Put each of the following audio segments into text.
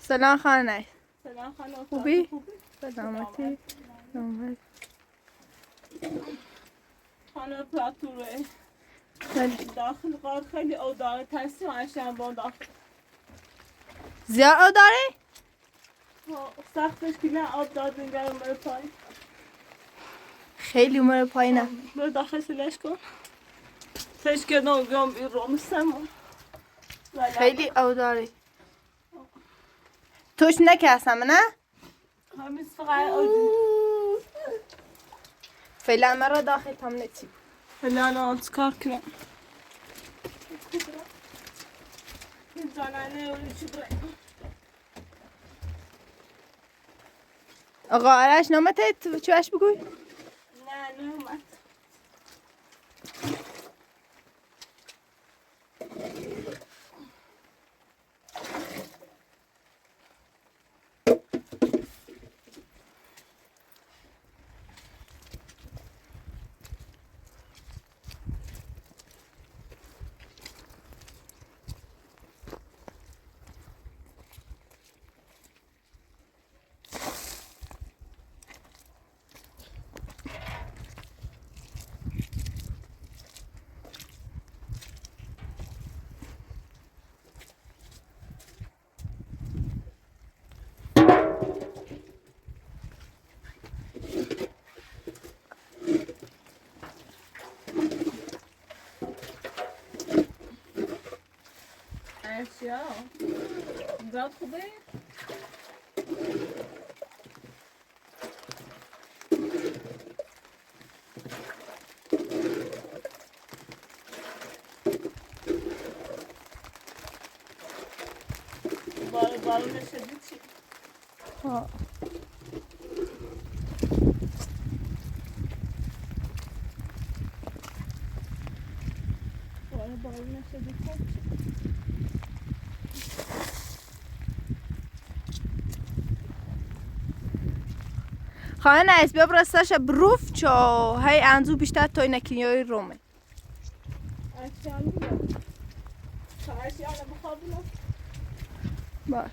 سلام خانه. سلام خانم. خوبی؟ سلامتی. سلامت. خانم پراتوره بله. داخل غار خیلی اوضاع ترسیم عشان با داخل زیاد آب داره؟ سختش که نه آب داد نگرم بره پای خیلی عمر پایینه. برو داخل سلش کن سلش کردم بیام این رومستم خیلی آب داره. توش نکستم نه؟ همیز فقط آدم فعلا مرا داخل تام نچی. فعلا آنت کار کنم این زنانه اولی چی بره آقا آرش نامته تو چوش بگوی؟ نه اومد Arshia, زاد خوبه؟ بارون شدید چی؟ بارون شدید چی؟ خانه نیست بیا برستش بروف چو هی انزو بیشتر توی نکنیای رومه. Arshia میگم Arshia نمیخوابونم باش.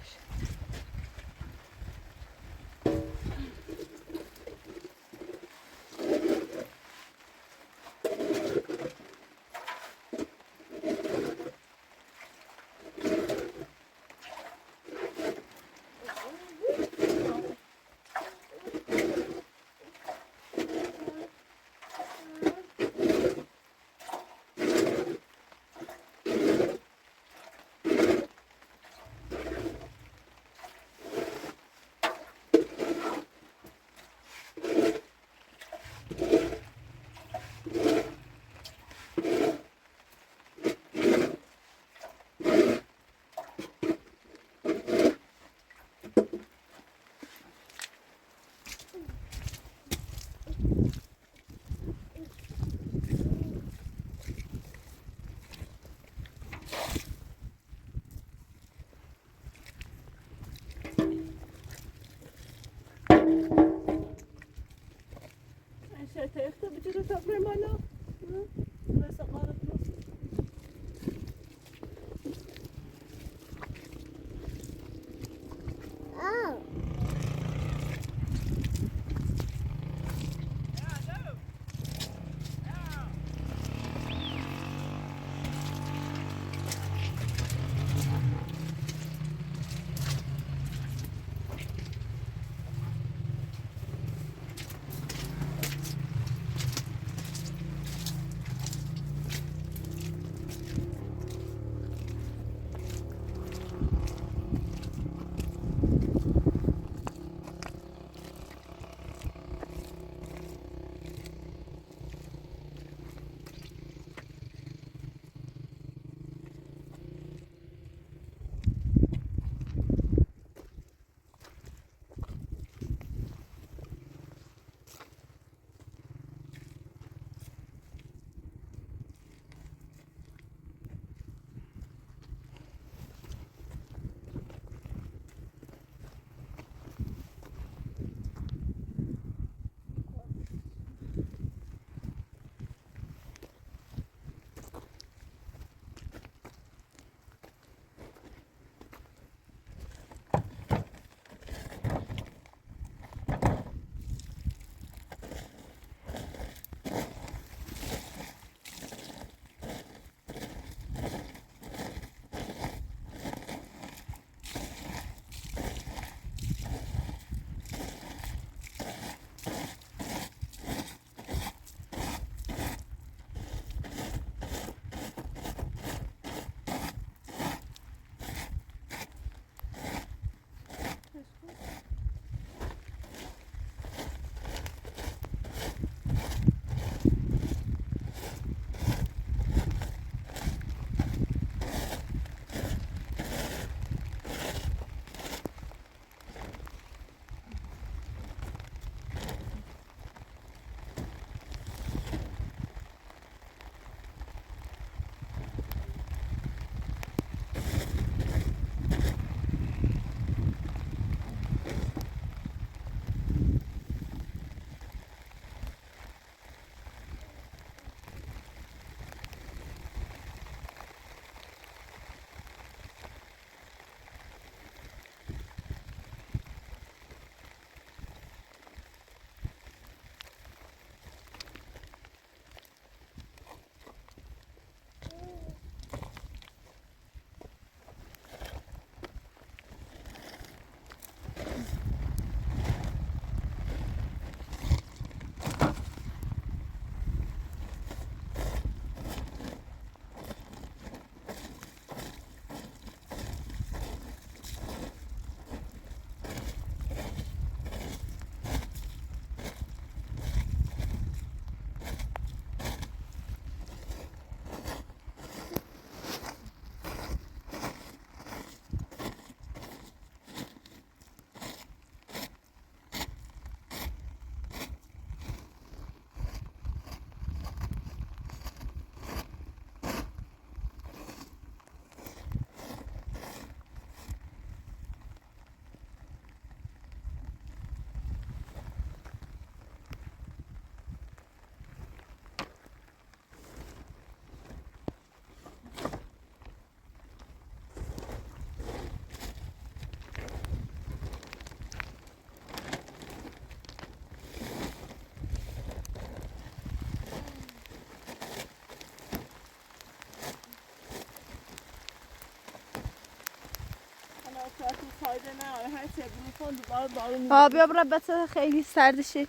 فایده نداره هر چه بروفان دوباره بارون ها بیا برا بسه خیلی سردشه.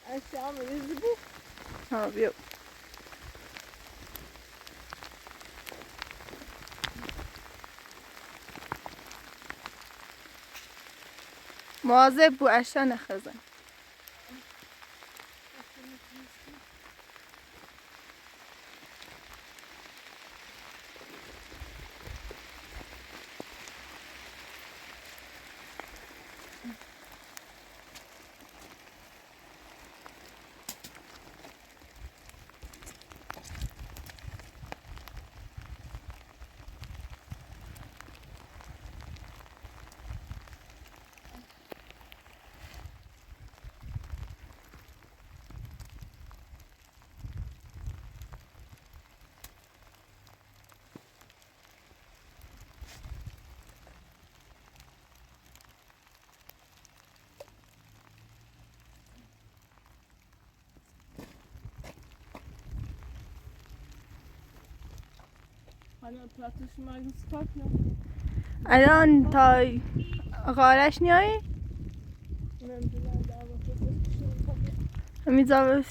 اشیا میریزی بو. ها بیا. مواظب بو اشیا نخزن. حالا پلاتوش مگه سکات نه؟ الان تا غارش نیایی؟ نمیدونم در واقع میذارم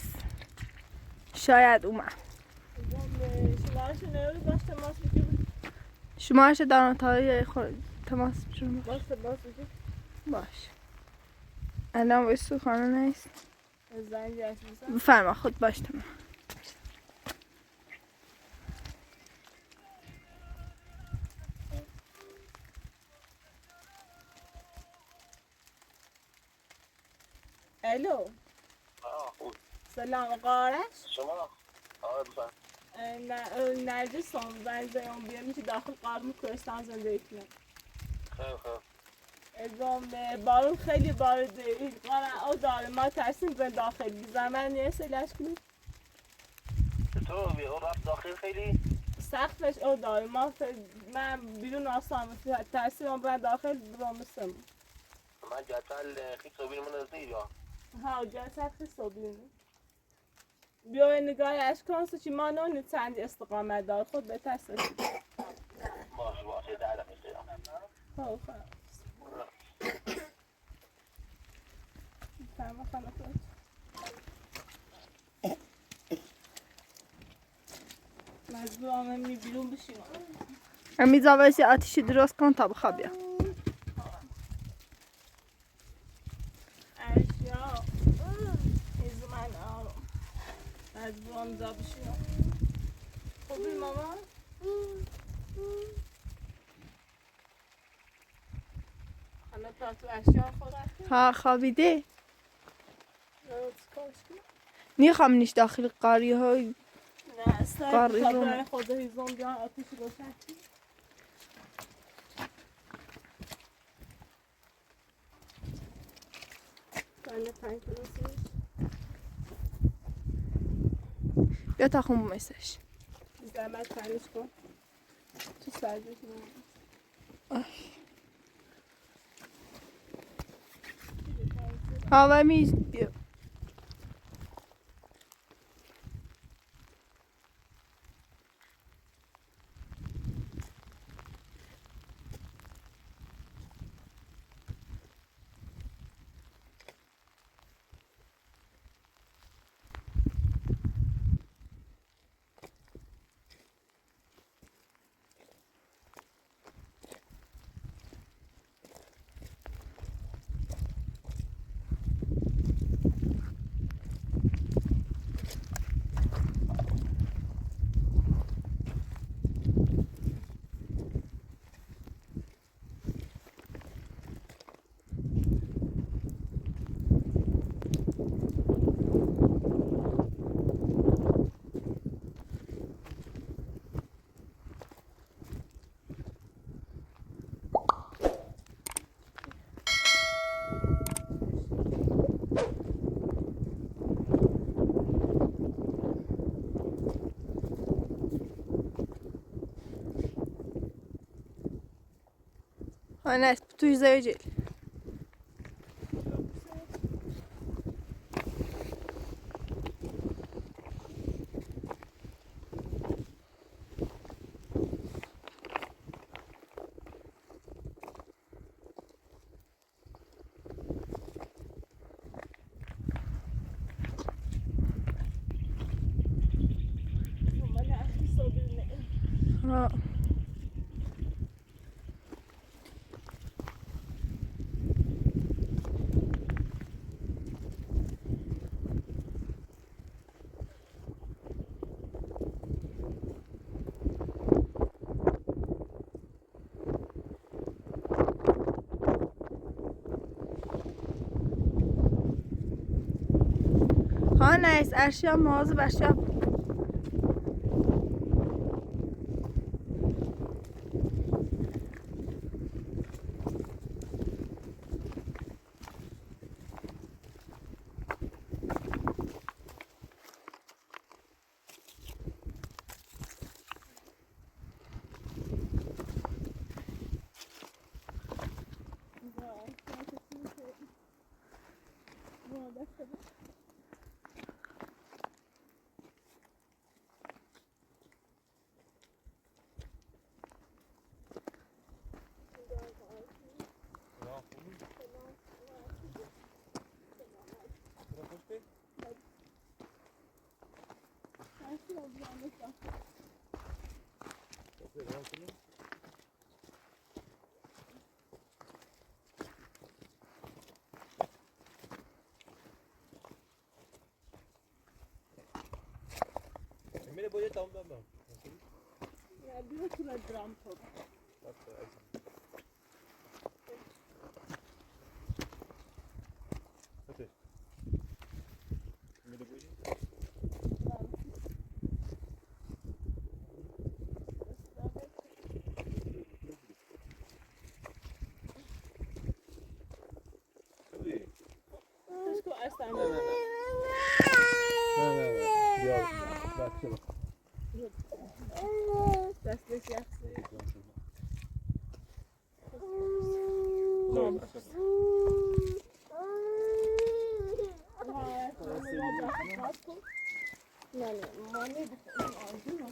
شاید اومد. شمارش نیاری باش تماس بگیر. شمارش دارم تا خود تماس بگیرم. باش تماس بگیر. باش. الان ویسو خانه نیست. زنگ جهش بزن. بفرما خود باش تمام. الو. سلام قارش. شما نرجس هم زنگ زدم بیام که داخل قارم کردستان زندگی کنم. خیلی بارون خیلی بارده. قارن او داره ما ترسیم به داخل زمان نیست علاج کنیم. تو بی او رفت داخل خیلی سختش او داره من بیرون آسان ترسیم به داخل برامستم. من جاتل خیلی صبحی من نزدی یا ها جاتل خیلی صبحی بیا نگاه اشکان سوچی ما نون چند استقامت دار خود به ترس باشه دارم میشم خب تمام خانه خود مجبورم می بیرون بشیم میذارم آتیشی درست کن تا بخواب بیا. اشیا ایزو من آرم مجبورم جا بشیم خوبی ماما؟ حالا پاتو اشیا خود ها خوابیده. نیخوام نیش داخل قاری های نه سر برای خود هیزم بیان آتیش روشن کنه پنج روزش بیا تا خون بمیسش. زحمت پنج کن تو سردش نه ها و میز بیا. Ana, tu izleyecek. آه. ها نیست ارشیا مواظب ارشیا Emine boya tamam ben. Ya bir tura dram top. Hadi. Emine boya. Hadi. Keşke açsam. Ya, bak şöyle. Destek yapsın. Yani mani aldın mı?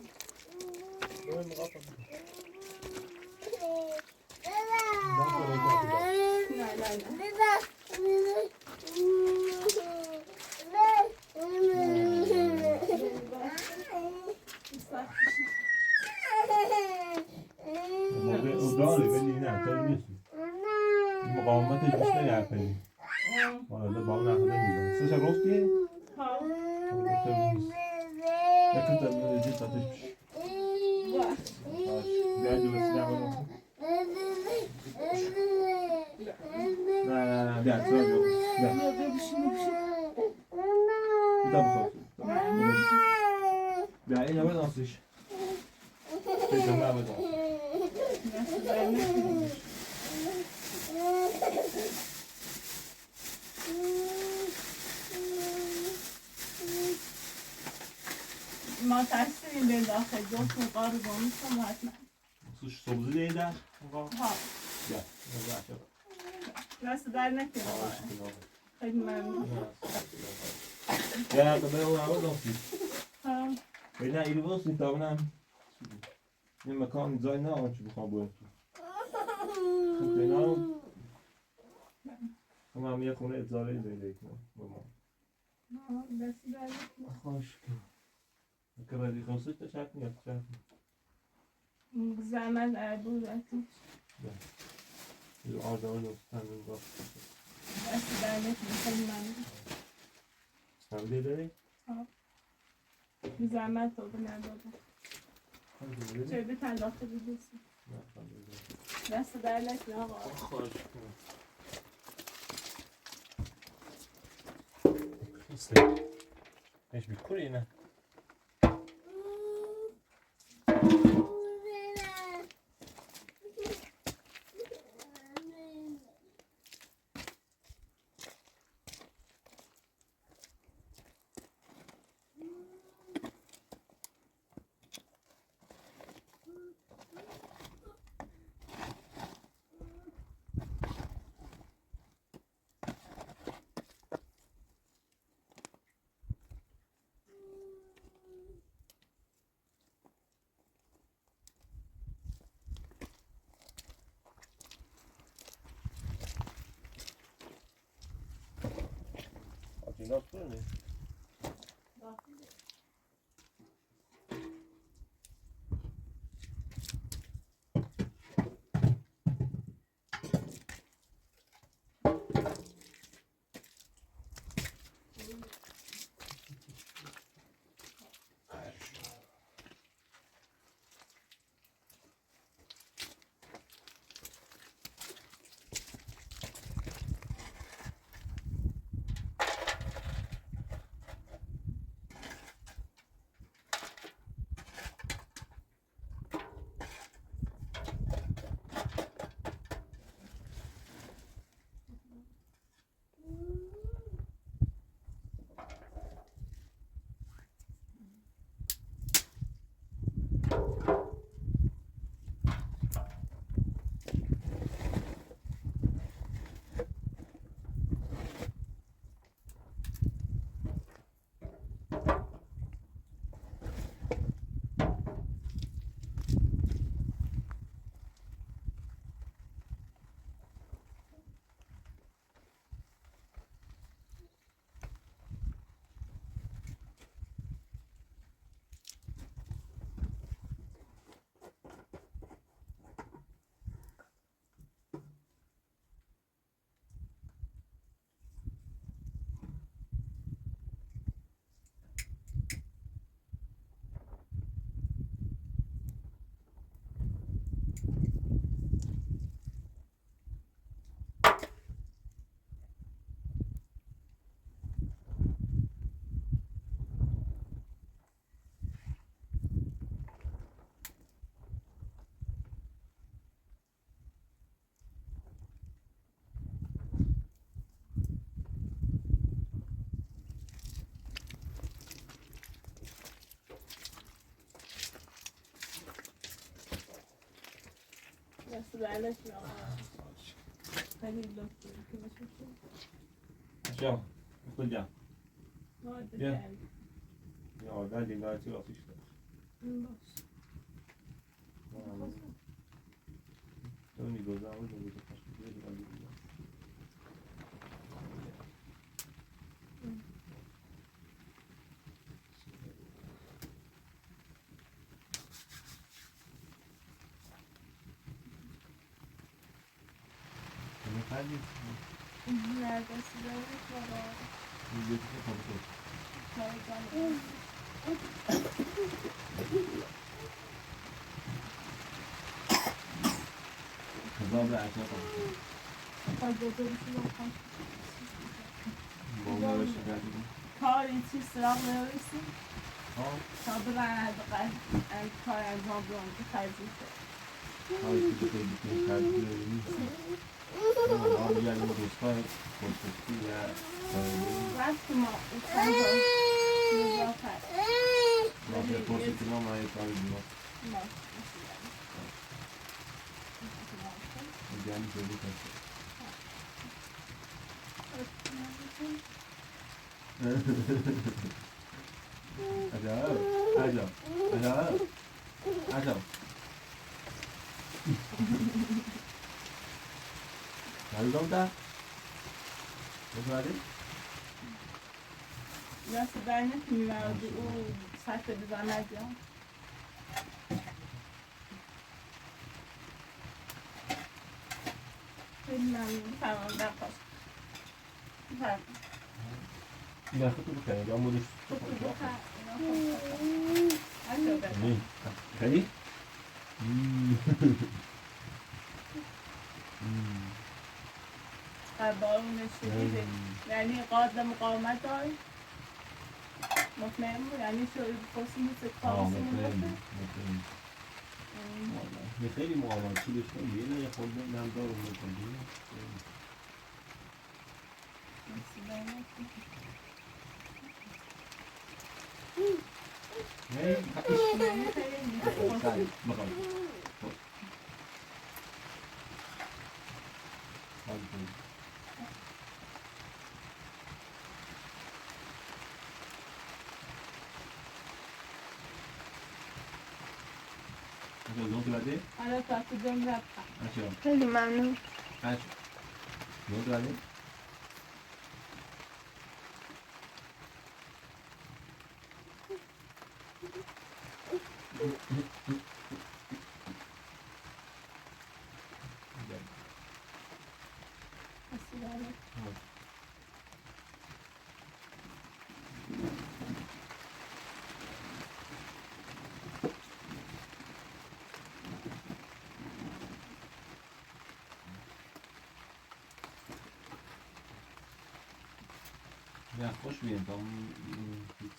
Udalı belli ne tanıyorsun. Mukavemet işte yapayım. Orada bağlı arkadaşım. Sıcak rost diye. Ha. Yakın tabii de satışmış. Gel diyorsun ya bunu. Gel söyle. Gel. Bir daha bu Ya en yavaş nasıl iş? Peki ben de. ما تحسين بين داخل جوف وقارب ونص ما اسمع. Suç sobuzu değil de. ها. Gel. Gel aşağı. ناس دارنا كده. خدمة. Ya tabii o araba nasıl? ها. Beni iyi olsun tamam. Ne mekan dizayn ne ama şu bu kabul. Beni ama mi yakın edzare edecek. Tamam. بس دارنا. Hoş. Kadar iyi olsa da şarkı yapacak. زمان أبو ذاتي. Orada tanrım bak. بس دارنا خدمة. Sen de de. زمان تودنا أبو. شو بتعلق بالجسم. بس دارنا لا غار. Hoş. ايش بتقول هنا؟ Not funny. بلش خیلی لطفی که بشه ارشیا کجا بیا. باش یا آدم دیگه چی آتیش داشت تو میگوزم و میگوزم خیلی نرگس داره کارا یکی که خواهد خزاب عشق خواهد با اون روش کردیم کاری چی سراغ نرسیم تا برن کار انجام برن که خیلی کاری که خیلی کردیم نیست ما میگردیم دوستان کنسپتی و وقتی ما چند نظافت ما به کنسپتی ما مایه کاری دیم میگردیم جلو کنسپتی عجب عجب عجب عجب Lalu dong dah. Betul ada? دست در نکنیم و او سطح بزنه جان خیلی ممنون تمام درخواست Dah aku tu bukan dia modus. Ni. Kali? بارون شدید یعنی قابل مقاومت داره مطمئن بود یعنی شوی بخورسی نیست کارسی مونده خیلی مقاومت چی داشتم بیه یه خود نمدار رو میکنیم نه خیلی بخوام حالا تا کدوم رفتم خیلی ممنون Ja, خوش بیان تا هیچ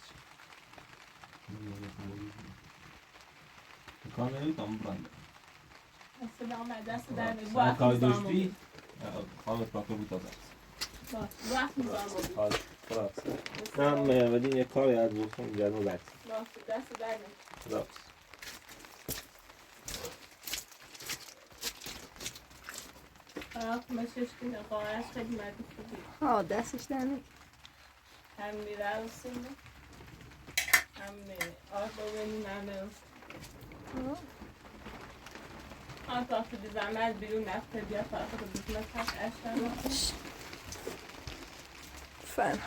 کار نمی تا برنده دست در سر کار داشتی خواهد پاکر بود تا دست وقت میزنم نه ولی یه کار یاد بودم جلو بد دست در راست مششتی نقاهش خیلی مردی خوبی دستش دنی هم میره رسیم هم آرد و بینیم همه تا که بی زحمت بیرون نفته بیا فرق رو بزنه تک اشتن فهم